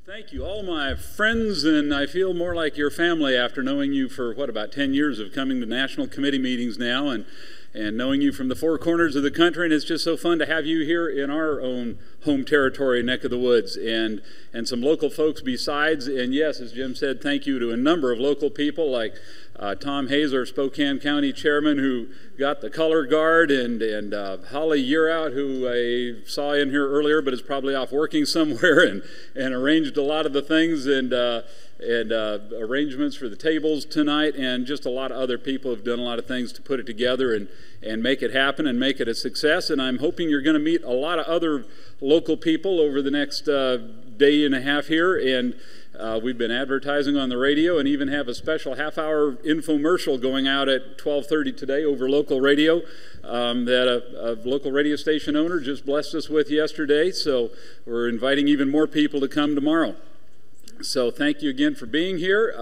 Thank you, all my friends, and I feel more like your family after knowing you for, about 10 years of coming to national committee meetings now, and knowing you from the four corners of the country, and it's just so fun to have you here in our own home territory, neck of the woods, and some local folks besides. And yes, as Jim said, thank you to a number of local people like Tom Hayes, our Spokane County Chairman, who got the color guard, and Holly Yearout, who I saw in here earlier but is probably off working somewhere, and arranged a lot of the things, and arrangements for the tables tonight, and just a lot of other people have done a lot of things to put it together and make it happen and make it a success. And I'm hoping you're going to meet a lot of other local people over the next day and a half here. And we've been advertising on the radio and even have a special half-hour infomercial going out at 12:30 today over local radio that a local radio station owner just blessed us with yesterday. So we're inviting even more people to come tomorrow. So thank you again for being here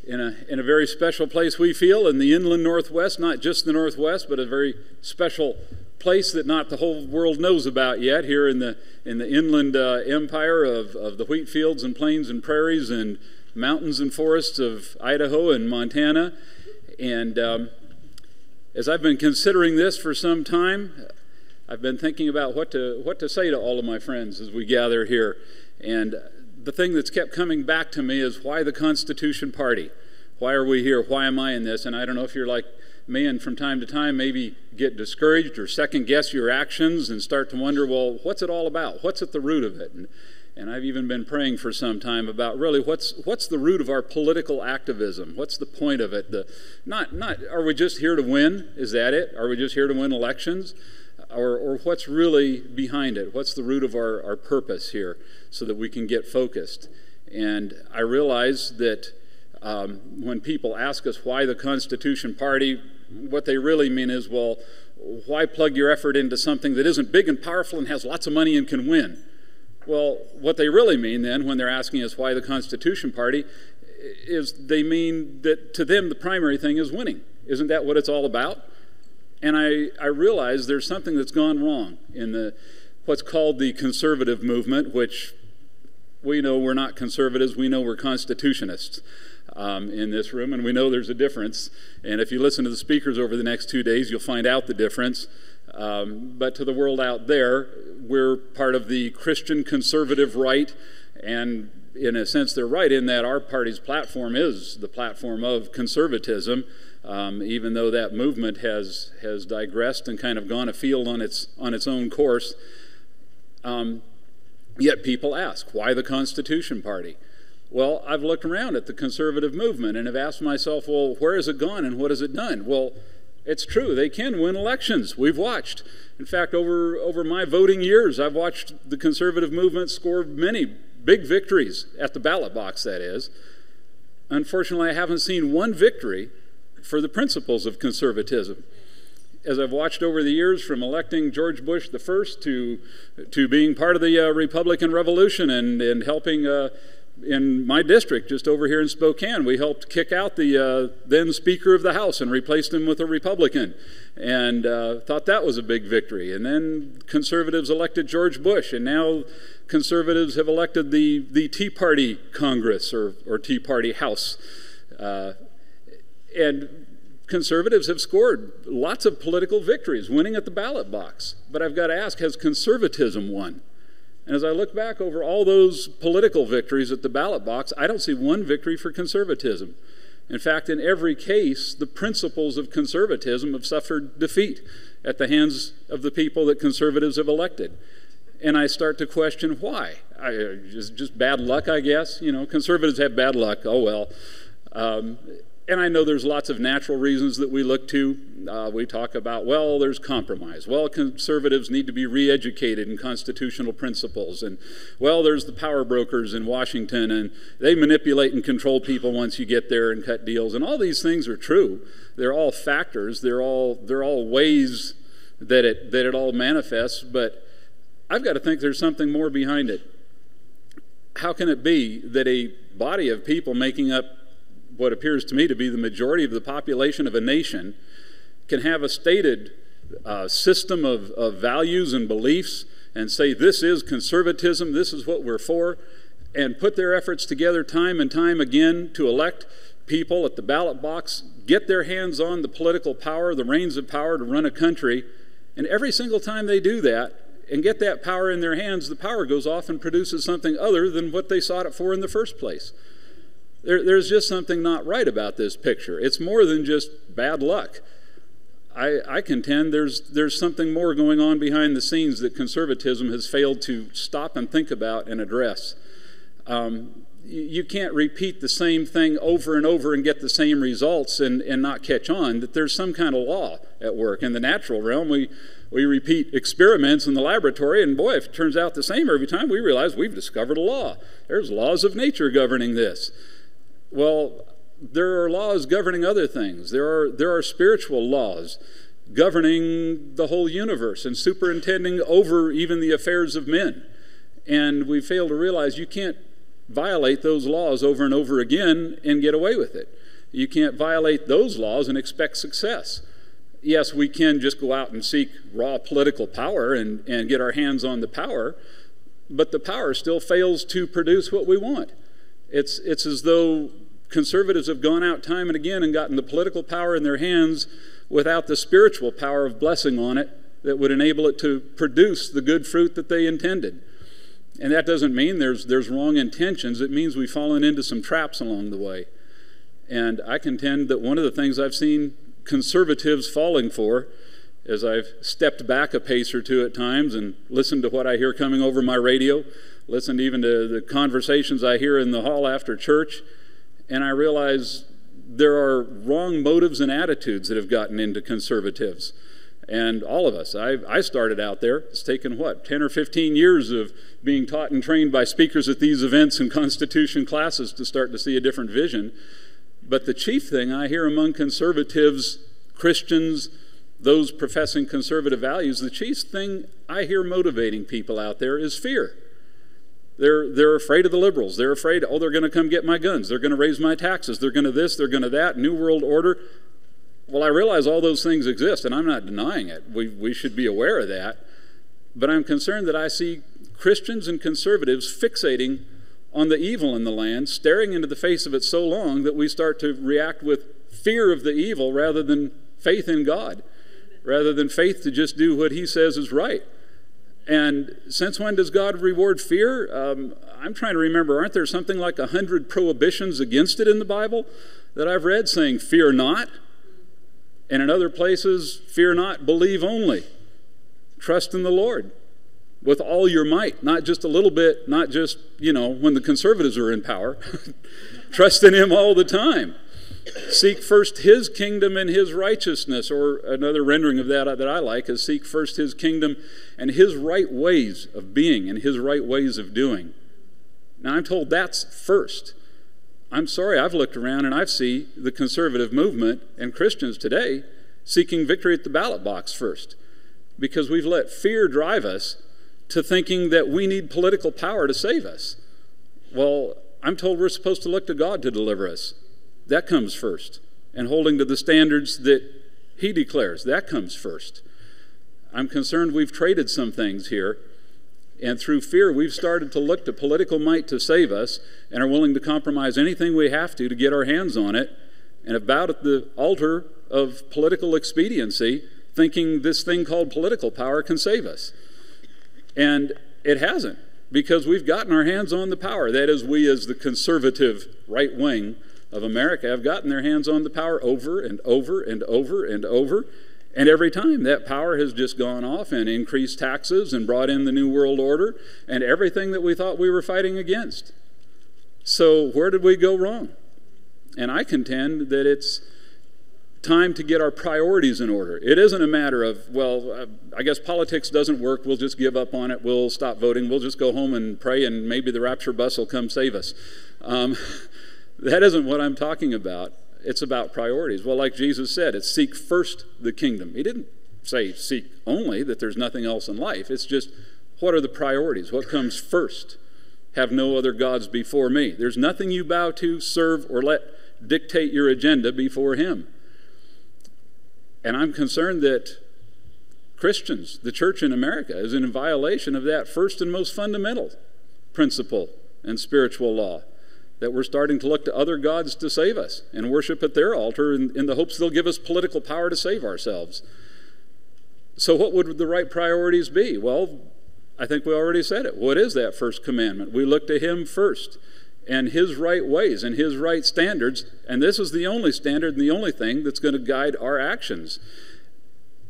in a very special place, we feel, in the inland Northwest, not just the Northwest, but a very special place that not the whole world knows about yet, here in the inland empire of the wheat fields and plains and prairies and mountains and forests of Idaho and Montana. And as I've been considering this for some time, I've been thinking about what to say to all of my friends as we gather here. And the thing that's kept coming back to me is, why the Constitution Party? Why are we here? Why am I in this? And I don't know if you're like me and from time to time maybe get discouraged or second guess your actions and start to wonder, well, what's it all about? What's at the root of it? And I've even been praying for some time about really what's the root of our political activism? What's the point of it? Not are we just here to win? Is that it? Are we just here to win elections? Or what's really behind it? What's the root of our purpose here so that we can get focused? And I realize that when people ask us why the Constitution Party, what they really mean is, well, why plug your effort into something that isn't big and powerful and has lots of money and can win? Well, what they really mean then when they're asking us why the Constitution Party is they mean that to them the primary thing is winning. Isn't that what it's all about? And I realize there's something that's gone wrong in what's called the conservative movement, which we know we're not conservatives, we know we're constitutionists in this room, and we know there's a difference. And if you listen to the speakers over the next 2 days, you'll find out the difference. But to the world out there, we're part of the Christian conservative right, and in a sense they're right in that our party's platform is the platform of conservatism. Even though that movement has digressed and kind of gone afield on its own course. Yet people ask, why the Constitution Party? Well, I've looked around at the conservative movement and have asked myself, well, where has it gone and what has it done? Well, it's true, they can win elections. We've watched. In fact, over my voting years, I've watched the conservative movement score many big victories at the ballot box, that is. Unfortunately, I haven't seen one victory for the principles of conservatism. As I've watched over the years, from electing George Bush the first to being part of the Republican Revolution and helping in my district just over here in Spokane, we helped kick out the then Speaker of the House and replaced him with a Republican, and thought that was a big victory. And then conservatives elected George Bush, and now conservatives have elected the Tea Party Congress or Tea Party House. And conservatives have scored lots of political victories, winning at the ballot box. But I've got to ask, has conservatism won? And as I look back over all those political victories at the ballot box, I don't see one victory for conservatism. In fact, in every case, the principles of conservatism have suffered defeat at the hands of the people that conservatives have elected. And I start to question why. Just bad luck, I guess. You know, conservatives have bad luck. Oh, well. And I know there's lots of natural reasons that we look to. We talk about, well, there's compromise. Well, conservatives need to be re-educated in constitutional principles. And, well, there's the power brokers in Washington, and they manipulate and control people once you get there and cut deals. And all these things are true. They're all factors. They're all ways that it all manifests. But I've got to think there's something more behind it. How can it be that a body of people making up what appears to me to be the majority of the population of a nation can have a stated system of values and beliefs and say this is conservatism, this is what we're for, and put their efforts together time and time again to elect people at the ballot box, get their hands on the political power, the reins of power to run a country. And every single time they do that and get that power in their hands, the power goes off and produces something other than what they sought it for in the first place. There's just something not right about this picture. It's more than just bad luck. I contend there's something more going on behind the scenes that conservatism has failed to stop and think about and address. You can't repeat the same thing over and over and get the same results and not catch on that there's some kind of law at work. In the natural realm, we repeat experiments in the laboratory, and boy, if it turns out the same every time, we realize we've discovered a law. There's laws of nature governing this. Well, there are laws governing other things. There are spiritual laws governing the whole universe and superintending over even the affairs of men. And we fail to realize you can't violate those laws over and over again and get away with it. You can't violate those laws and expect success. Yes, we can just go out and seek raw political power and get our hands on the power, but the power still fails to produce what we want. It's as though conservatives have gone out time and again and gotten the political power in their hands without the spiritual power of blessing on it that would enable it to produce the good fruit that they intended. And that doesn't mean there's wrong intentions. It means we've fallen into some traps along the way. And I contend that one of the things I've seen conservatives falling for, as I've stepped back a pace or two at times and listened to what I hear coming over my radio, listened even to the conversations I hear in the hall after church, and I realize there are wrong motives and attitudes that have gotten into conservatives. And all of us, I started out there. It's taken, 10 or 15 years of being taught and trained by speakers at these events and Constitution classes to start to see a different vision. But the chief thing I hear among conservatives, Christians, those professing conservative values, the chief thing I hear motivating people out there is fear. They're afraid of the liberals. They're afraid, they're going to come get my guns. They're going to raise my taxes. They're going to this, they're going to that, New World Order. Well, I realize all those things exist, and I'm not denying it. We should be aware of that. But I'm concerned that I see Christians and conservatives fixating on the evil in the land, staring into the face of it so long that we start to react with fear of the evil rather than faith in God, rather than faith to just do what He says is right. And since when does God reward fear? I'm trying to remember, aren't there something like 100 prohibitions against it in the Bible that I've read saying, fear not? And in other places, fear not, believe only. Trust in the Lord with all your might, not just a little bit, not just, when the conservatives are in power. Trust in Him all the time. Seek first His kingdom and His righteousness, or another rendering of that I like is seek first His kingdom and His right ways of being and His right ways of doing. Now, I'm told that's first. I'm sorry, I've looked around and I see the conservative movement and Christians today seeking victory at the ballot box first, because we've let fear drive us to thinking that we need political power to save us. Well, I'm told we're supposed to look to God to deliver us. That comes first. And holding to the standards that He declares, that comes first. I'm concerned we've traded some things here, and through fear we've started to look to political might to save us and are willing to compromise anything we have to get our hands on it, and have bowed at the altar of political expediency, thinking this thing called political power can save us. And it hasn't, because we've gotten our hands on the power. That is, we as the conservative right wing of America have gotten their hands on the power over and over and over and over. And every time that power has just gone off and increased taxes and brought in the New World Order and everything that we thought we were fighting against. So where did we go wrong? And I contend that it's time to get our priorities in order. It isn't a matter of, I guess politics doesn't work, we'll just give up on it, we'll stop voting, we'll just go home and pray and maybe the rapture bus will come save us. That isn't what I'm talking about. It's about priorities. Well, like Jesus said, it's seek first the kingdom. He didn't say seek only, that there's nothing else in life. It's just, what are the priorities? What comes first? Have no other gods before me. There's nothing you bow to, serve, or let dictate your agenda before Him. And I'm concerned that Christians, the church in America, is in violation of that first and most fundamental principle and spiritual law, that we're starting to look to other gods to save us and worship at their altar in the hopes they'll give us political power to save ourselves. So what would the right priorities be? Well, I think we already said it. What is that first commandment? We look to him first and his right ways and his right standards, and this is the only standard and the only thing that's going to guide our actions.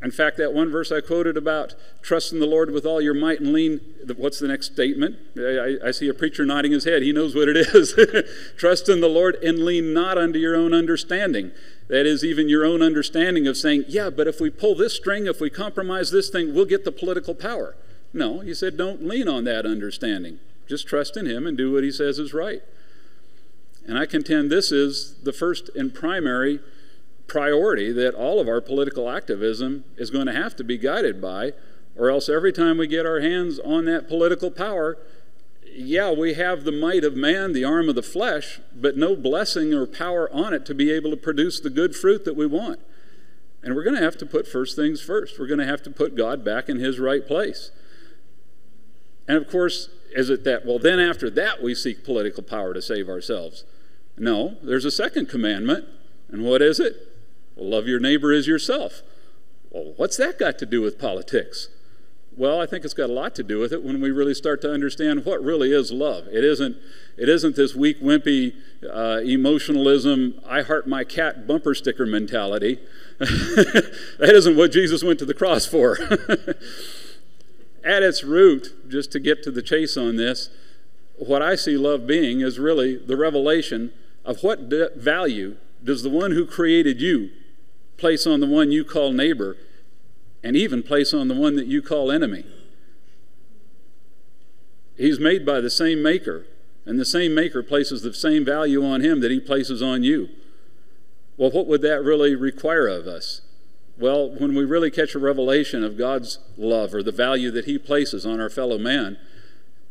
In fact, that one verse I quoted about trust in the Lord with all your might and lean, what's the next statement? I see a preacher nodding his head. He knows what it is. Trust in the Lord and lean not unto your own understanding. That is, even your own understanding of saying, yeah, but if we pull this string, if we compromise this thing, we'll get the political power. No, he said don't lean on that understanding. Just trust in him and do what he says is right. And I contend this is the first and primary priority that all of our political activism is going to have to be guided by, or else every time we get our hands on that political power, yeah, we have the might of man, the arm of the flesh, but no blessing or power on it to be able to produce the good fruit that we want. And we're going to have to put first things first. We're going to have to put God back in his right place. And of course, is it that, well, then after that we seek political power to save ourselves? No, there's a second commandment. And what is it? Well, love your neighbor as yourself. Well, what's that got to do with politics? Well, I think it's got a lot to do with it when we really start to understand what really is love. It isn't this weak, wimpy emotionalism, I heart my cat bumper sticker mentality. That isn't what Jesus went to the cross for. At its root, just to get to the chase on this, what I see love being is really the revelation of what value does the one who created you place on the one you call neighbor, and even place on the one that you call enemy. He's made by the same maker, and the same maker places the same value on him that he places on you. Well, what would that really require of us? Well, when we really catch a revelation of God's love or the value that he places on our fellow man,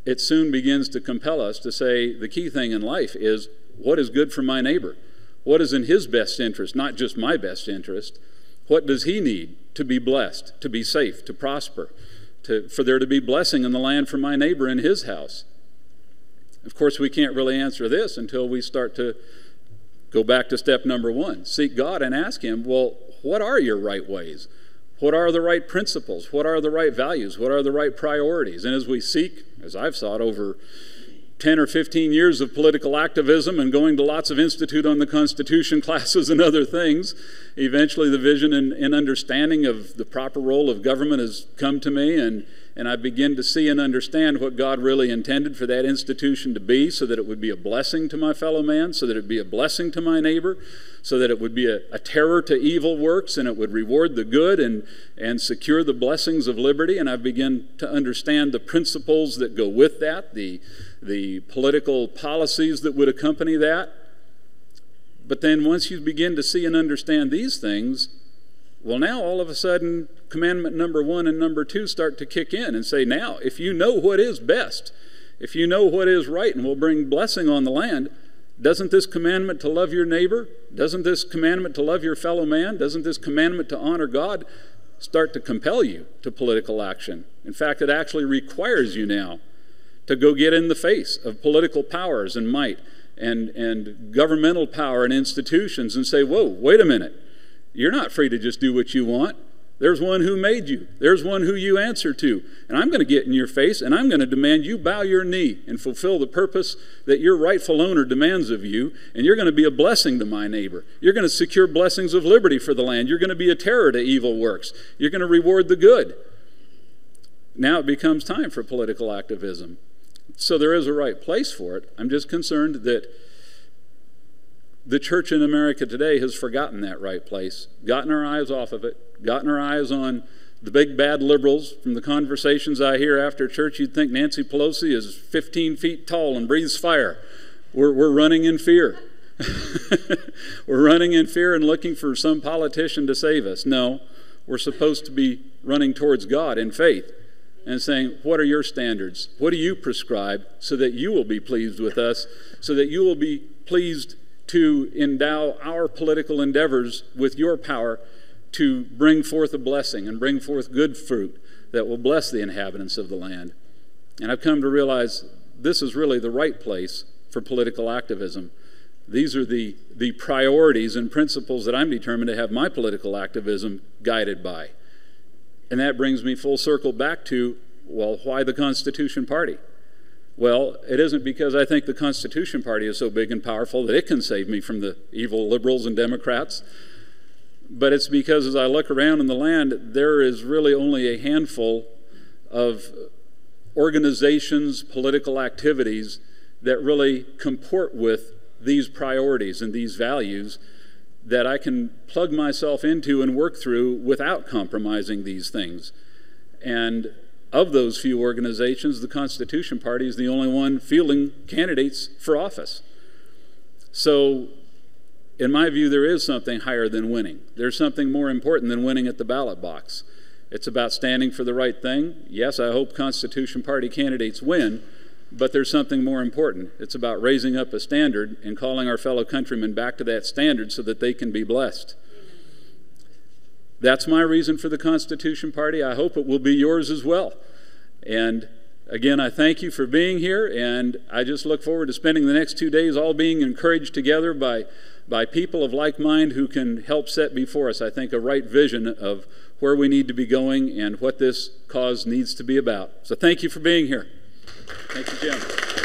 it soon begins to compel us to say the key thing in life is what is good for my neighbor? What is in his best interest, not just my best interest? What does he need to be blessed, to be safe, to prosper, for there to be blessing in the land for my neighbor in his house? Of course, we can't really answer this until we start to go back to step number one. Seek God and ask him, well, what are your right ways? What are the right principles? What are the right values? What are the right priorities? And as we seek, as I've sought over 10 or 15 years of political activism and going to lots of Institute on the Constitution classes and other things, eventually the vision and understanding of the proper role of government has come to me, and I begin to see and understand what God really intended for that institution to be, so that it would be a blessing to my fellow man, so that it would be a blessing to my neighbor, so that it would be a terror to evil works, and it would reward the good and secure the blessings of liberty. And I begin to understand the principles that go with that, the political policies that would accompany that. But then once you begin to see and understand these things, well, now all of a sudden commandment number 1 and number 2 start to kick in and say, now if you know what is best, if you know what is right and will bring blessing on the land, doesn't this commandment to love your neighbor, doesn't this commandment to love your fellow man, doesn't this commandment to honor God start to compel you to political action? In fact, it actually requires you now to go get in the face of political powers and might and governmental power and institutions and say, whoa, wait a minute. You're not free to just do what you want. There's one who made you. There's one who you answer to. And I'm going to get in your face, and I'm going to demand you bow your knee and fulfill the purpose that your rightful owner demands of you, and you're going to be a blessing to my neighbor. You're going to secure blessings of liberty for the land. You're going to be a terror to evil works. You're going to reward the good. Now it becomes time for political activism. So there is a right place for it. I'm just concerned that the church in America today has forgotten that right place, gotten our eyes off of it, gotten our eyes on the big bad liberals. From the conversations I hear after church, you'd think Nancy Pelosi is 15 feet tall and breathes fire. We're running in fear. We're running in fear and looking for some politician to save us. No, we're supposed to be running towards God in faith and saying, what are your standards? What do you prescribe so that you will be pleased with us, so that you will be pleased to endow our political endeavors with your power to bring forth a blessing and bring forth good fruit that will bless the inhabitants of the land. And I've come to realize this is really the right place for political activism. These are the priorities and principles that I'm determined to have my political activism guided by. And that brings me full circle back to, well, why the Constitution Party? Well, it isn't because I think the Constitution Party is so big and powerful that it can save me from the evil liberals and Democrats, but it's because as I look around in the land, there is really only a handful of organizations, political activities that really comport with these priorities and these values that I can plug myself into and work through without compromising these things. And of those few organizations, the Constitution Party is the only one fielding candidates for office. So, in my view, there is something higher than winning. There's something more important than winning at the ballot box. It's about standing for the right thing. Yes, I hope Constitution Party candidates win, but there's something more important. It's about raising up a standard and calling our fellow countrymen back to that standard so that they can be blessed. That's my reason for the Constitution Party. I hope it will be yours as well. And again, I thank you for being here, and I just look forward to spending the next 2 days all being encouraged together by people of like mind who can help set before us, I think, a right vision of where we need to be going and what this cause needs to be about. So thank you for being here. Thank you, Jim.